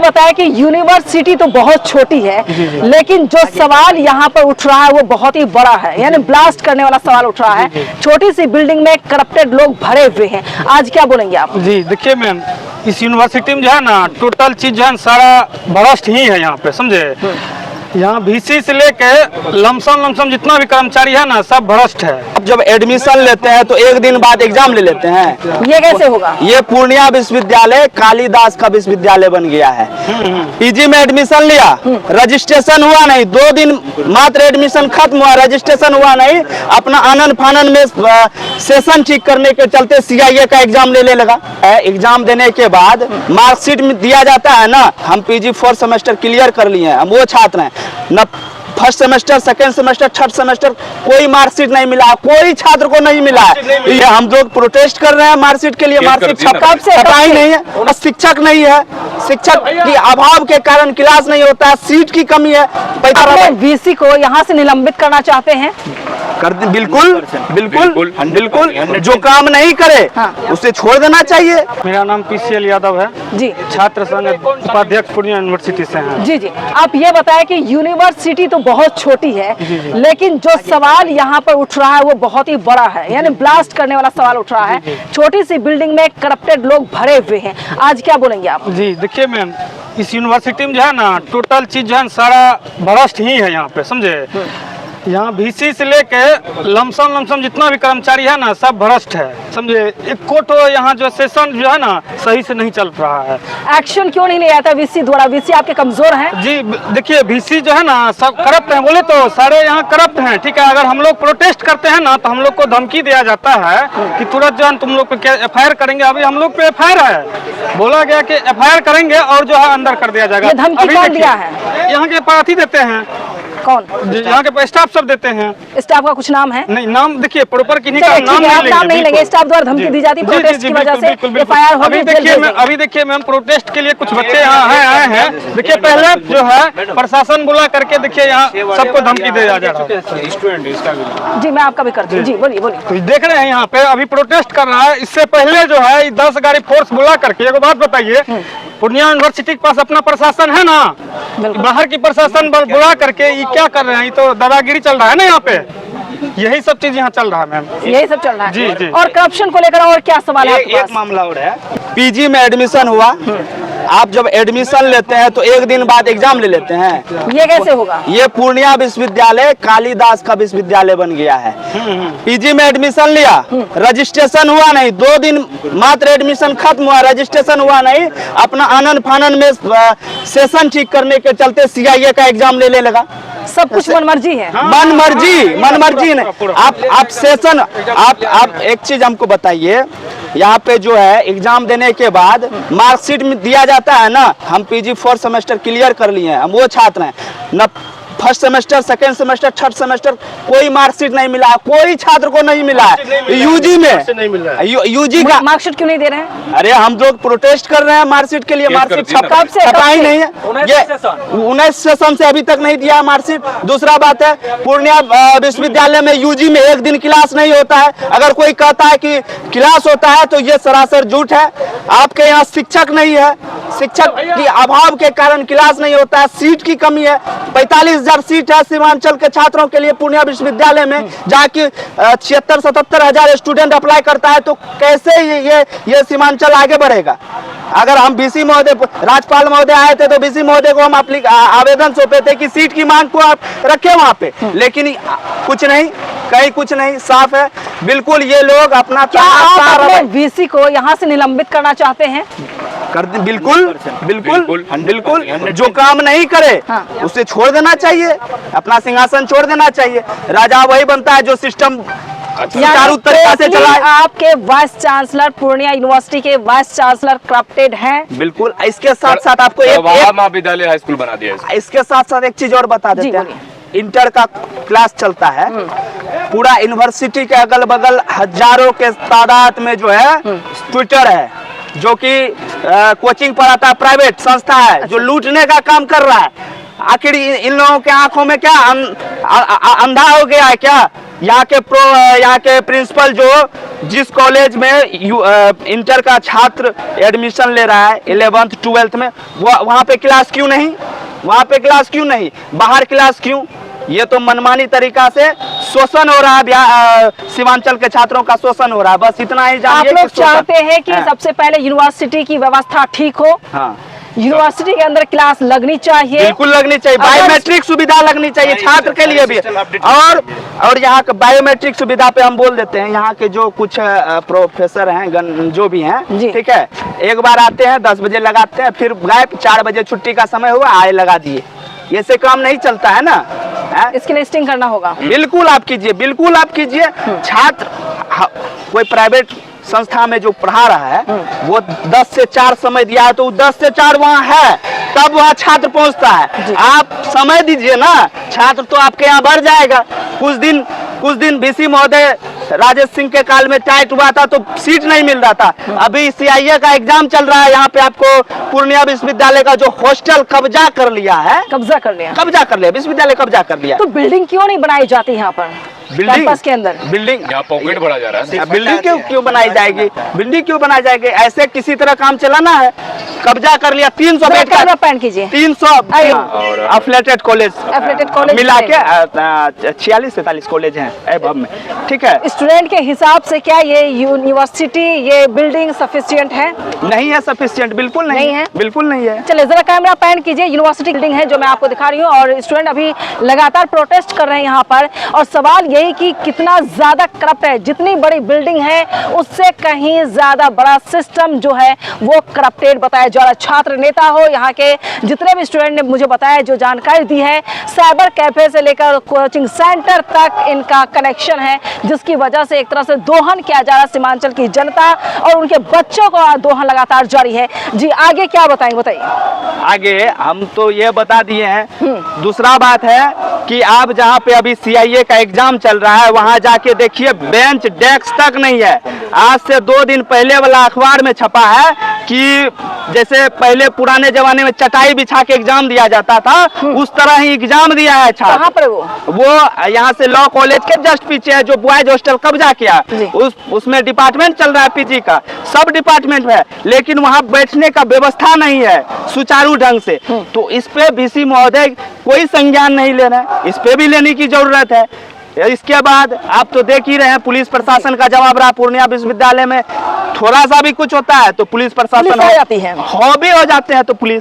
बताया कि यूनिवर्सिटी तो बहुत छोटी है, लेकिन जो सवाल यहाँ पर उठ रहा है वो बहुत ही बड़ा है, यानी ब्लास्ट करने वाला सवाल उठ रहा है। छोटी सी बिल्डिंग में करप्टेड लोग भरे हुए हैं। आज क्या बोलेंगे आप? जी देखिए मैम, इस यूनिवर्सिटी में जो है ना टोटल चीज जो है सारा भ्रष्ट ही है यहाँ पे, समझे। यहाँ वीसी से लेके लमसम जितना भी कर्मचारी है ना सब भ्रष्ट है। अब जब एडमिशन लेते हैं तो एक दिन बाद एग्जाम ले लेते हैं। ये कैसे होगा? ये पूर्णिया विश्वविद्यालय कालिदास का विश्वविद्यालय बन गया है। पीजी में एडमिशन लिया, रजिस्ट्रेशन हुआ नहीं, 2 दिन मात्र एडमिशन खत्म हुआ, रजिस्ट्रेशन हुआ नहीं, अपना आनंद फानन में सेशन ठीक करने के चलते सीआईए का एग्जाम ले लगा। एग्जाम देने के बाद मार्कशीट में दिया जाता है ना, हम पीजी 4 सेमेस्टर क्लियर कर लिए हैं, हम वो छात्र हैं न। First semester, second semester, third semester कोई मार्कशीट नहीं मिला, कोई छात्र को नहीं मिला है। ये हम लोग प्रोटेस्ट कर रहे हैं मार्कशीट के लिए। मार्कशीट छपा ही नहीं है, शिक्षक नहीं है, शिक्षक के अभाव के कारण क्लास नहीं होता है, सीट की कमी है। वीसी को यहाँ से निलंबित करना चाहते हैं? कर दे, बिल्कुल बिल्कुल बिल्कुल। जो काम नहीं करे उसे छोड़ देना चाहिए। मेरा नाम पीसीएल यादव है जी, छात्र संघ उपाध्यक्ष पूर्णिया यूनिवर्सिटी से हैं। जी। आप ये बताएं कि यूनिवर्सिटी तो बहुत छोटी है, लेकिन जो सवाल यहाँ पर उठ रहा है वो बहुत ही बड़ा है, यानी ब्लास्ट करने वाला सवाल उठ रहा है। छोटी सी बिल्डिंग में करप्टेड लोग भरे हुए हैं। आज क्या बोलेंगे आप? जी देखिए मैम, इस यूनिवर्सिटी में जो है ना टोटल चीज जो है सारा भ्रष्ट ही है यहाँ पे, समझे। यहाँ वीसी से लेके लमसम जितना भी कर्मचारी है ना सब भ्रष्ट है, समझे। एक कोटो यहाँ जो सेशन जो है ना सही से नहीं चल रहा है। एक्शन क्यों नहीं लिया जाता वीसी द्वारा? वीसी आपके कमजोर हैं? जी देखिए, वीसी जो है ना सब करप्ट हैं, बोले तो सारे यहाँ करप्ट हैं, ठीक है। अगर हम लोग प्रोटेस्ट करते हैं ना तो हम लोग को धमकी दिया जाता है कि तुरंत जो है तुम लोग पे एफआईआर करेंगे। अभी हम लोग पे एफआईआर है, बोला गया कि एफआईआर करेंगे और जो है अंदर कर दिया जाएगा। धमकी कौन दिया है? यहाँ के पार्थी देते हैं। कौन? यहाँ के स्टाफ सब देते हैं। स्टाफ का कुछ नाम है? नहीं, नाम देखिए प्रॉपर किन्हीं का नाम नहीं लेंगे। स्टाफ द्वारा धमकी दी जाती है प्रोटेस्ट की वजह से, एफआईआर होगी। अभी देखिए मैम, प्रोटेस्ट के लिए कुछ बच्चे यहाँ आए हैं। देखिए पहले जो है प्रशासन बुला करके देखिए यहाँ सबको धमकी दिया जा रहा है। जी मैं आपका भी करती हूँ। जी बोलिए बोलिए। तो देख रहे हैं यहाँ पे अभी प्रोटेस्ट कर रहा है। इससे पहले जो है 10 गाड़ी फोर्स बुला करके, एक बात बताइए, पूर्णिया यूनिवर्सिटी के पास अपना प्रशासन है ना, बाहर की प्रशासन बुला करके ये क्या कर रहे हैं? ये तो दादागिरी चल रहा है ना यहाँ पे। यही सब चीज यहाँ चल रहा है मैम, यही सब चल रहा है। जी। और करप्शन को लेकर और क्या सवाल है? एक मामला और है। पीजी में एडमिशन हुआ, आप जब एडमिशन लेते हैं तो एक दिन बाद एग्जाम ले लेते हैं। ये कैसे होगा? ये पूर्णिया विश्वविद्यालय कालिदास का विश्वविद्यालय बन गया है। पीजी में एडमिशन लिया, रजिस्ट्रेशन हुआ नहीं, 2 दिन मात्र एडमिशन खत्म हुआ, रजिस्ट्रेशन हुआ नहीं, अपना आनंद फानन में सेशन ठीक करने के चलते सीआईए का एग्जाम ले लगा। सब कुछ मनमर्जी है। मनमर्जी नहीं। आप सेशन आप एक चीज हमको बताइए, यहाँ पे जो है एग्जाम देने के बाद मार्कशीट में दिया जाता है ना, हम पीजी 4 सेमेस्टर क्लियर कर लिए हैं, हम वो छात्र हैं न। First semester, second semester, third semester कोई मार्कशीट नहीं मिला, कोई छात्र को नहीं मिला है। यूजी में यूजी का मार्कशीट क्यों नहीं दे रहे हैं? अरे हम लोग प्रोटेस्ट कर रहे हैं मार्कशीट के लिए। मार्कशीट छपा ही नहीं है, ये 19 सेशन से अभी तक नहीं दिया मार्कशीट। दूसरा बात है, पूर्णिया विश्वविद्यालय में यूजी में एक दिन क्लास नहीं होता है। अगर कोई कहता है कि क्लास होता है तो ये सरासर झूठ है। आपके यहाँ शिक्षक नहीं है, शिक्षक के अभाव के कारण क्लास नहीं होता है, सीट की कमी है। 45,000 सीट है सीमांचल के छात्रों के लिए पूर्णिया विश्वविद्यालय में, जाके 76-77 हजार स्टूडेंट अप्लाई करता है, तो कैसे ये सीमांचल आगे बढ़ेगा? अगर हम बीसी महोदय, राज्यपाल महोदय आए थे तो बीसी महोदय को हम आवेदन सौंपे थे कि सीट की मांग को आप रखे वहाँ पे, लेकिन कुछ नहीं, कहीं कुछ नहीं, साफ है बिल्कुल। ये लोग अपना क्या आप अपने वीसी को यहाँ से निलंबित करना चाहते हैं? कर दे, बिल्कुल। जो काम नहीं करे उसे छोड़ देना चाहिए, अपना सिंहासन छोड़ देना चाहिए। राजा वही बनता है जो सिस्टम सुचारू तरीके से चलाए। आपके वाइस चांसलर, पूर्णिया यूनिवर्सिटी के वाइस चांसलर करप्टेड हैं? बिल्कुल। इसके साथ साथ आपको एक महाविद्यालय हाई स्कूल बना दिया है। इसके साथ साथ एक चीज और बता देते हैं। इंटर का क्लास चलता है, पूरा यूनिवर्सिटी के अगल बगल हजारों के तादाद में जो है ट्विटर है, जो कि कोचिंग पढ़ाता है, प्राइवेट संस्था है जो लूटने का काम कर रहा है। आखिर इन लोगों के आंखों में क्या अंधा हो गया है क्या? यहाँ के प्रिंसिपल जो जिस कॉलेज में इंटर का छात्र एडमिशन ले रहा है 11th 12th में, वहाँ पे क्लास क्यों नहीं, वहाँ पे क्लास क्यों नहीं, बाहर क्लास क्यों? ये तो मनमानी तरीका से शोषण हो रहा है, सीमांचल के छात्रों का शोषण हो रहा है। बस इतना ही जानिए। आप लोग चाहते हैं कि सबसे पहले यूनिवर्सिटी की व्यवस्था ठीक हो, हाँ, यूनिवर्सिटी के अंदर क्लास लगनी चाहिए, बिल्कुल लगनी चाहिए, बायोमेट्रिक सुविधा लगनी चाहिए छात्र के लिए भी। और यहाँ का बायोमेट्रिक सुविधा पे हम बोल देते हैं, यहाँ के जो कुछ प्रोफेसर हैं जो भी हैं, ठीक है, एक बार आते हैं 10 बजे लगाते हैं, फिर गायब, 4 बजे छुट्टी का समय हुआ आए लगा दिए। ये से काम नहीं चलता है ना, इसकी लिस्टिंग करना होगा। बिल्कुल आप कीजिए, बिल्कुल आप कीजिए। छात्र कोई प्राइवेट संस्था में जो पढ़ा रहा है वो 10 से 4 समय दिया है, तो 10 से 4 वहाँ है, तब वहाँ छात्र पहुँचता है। आप समय दीजिए ना, छात्र तो आपके यहाँ बढ़ जाएगा। कुछ दिन बीसी महोदय राजेश सिंह के काल में टाइट हुआ था तो सीट नहीं मिल रहा था। अभी CIA का एग्जाम चल रहा है, यहाँ पे आपको पूर्णिया विश्वविद्यालय का जो हॉस्टल कब्जा कर लिया, विश्वविद्यालय कब्जा कर लिया। तो बिल्डिंग क्यों नहीं बनाई जाती यहाँ पर कैंपस के अंदर? बिल्डिंग यहाँ पॉकेट बढ़ा जा रहा है। बिल्डिंग क्यों बनाई जाएगी? बिल्डिंग क्यों बनाई जाएगी? ऐसे किसी तरह काम चलाना है, कब्जा कर लिया। 300 बेड का पैन कीजिए, 300 अफिलिएटेड कॉलेज मिला के 46-47 कॉलेज हैं एभव में, ठीक है। स्टूडेंट के हिसाब से क्या ये यूनिवर्सिटी, ये बिल्डिंग सफिशिएंट है? नहीं है सफिशिएंट, बिल्कुल नहीं है, बिल्कुल नहीं है। चलिए जरा कैमरा पैन कीजिए। यूनिवर्सिटी बिल्डिंग है जो मैं आपको दिखा रही हूँ, और स्टूडेंट अभी लगातार प्रोटेस्ट कर रहे हैं यहाँ पर, और सवाल यही कि कितना ज्यादा करप्ट है। जितनी बड़ी बिल्डिंग है उससे कहीं ज्यादा बड़ा सिस्टम जो है वो करप्टेड बताया जा रहा है। छात्र नेता हो, यहाँ के जितने भी स्टूडेंट ने मुझे बताया, जो जानकारी दी है, साइबर कैफे से लेकर कोचिंग सेंटर तक इनका कनेक्शन है, जिसकी वजह से एक तरह से दोहन किया जा रहा है सीमांचल की जनता और उनके बच्चों का दोहन लगातार जारी है। जी आगे क्या बताएंगे, बताइए। आगे हम तो ये बता दिए हैं। दूसरा बात है कि आप जहाँ पे अभी CIA का एग्जाम चल रहा है वहाँ जाके देखिए, बेंच डेस्क तक नहीं है। आज से 2 दिन पहले वाला अखबार में छपा है कि जैसे पहले पुराने जमाने में चटाई बिछा के एग्जाम दिया जाता था, उस तरह ही एग्जाम दिया है छात्र। कहाँ पर वो यहाँ से लॉ कॉलेज के जस्ट पीछे है, जो बॉयज हॉस्टल कब्जा किया, उसमें डिपार्टमेंट चल रहा है PG का, सब डिपार्टमेंट है, लेकिन वहाँ बैठने का व्यवस्था नहीं है सुचारू ढंग से। तो इस पे VC महोदय कोई संज्ञान नहीं ले रहे हैं, इस पे भी लेने की जरूरत है। इसके बाद आप तो देख ही रहे हैं पुलिस प्रशासन का जवाब रहा। पूर्णिया विश्वविद्यालय में थोड़ा सा भी कुछ होता है तो पुलिस प्रशासन हो जाती है, हो जाते हैं तो पुलिस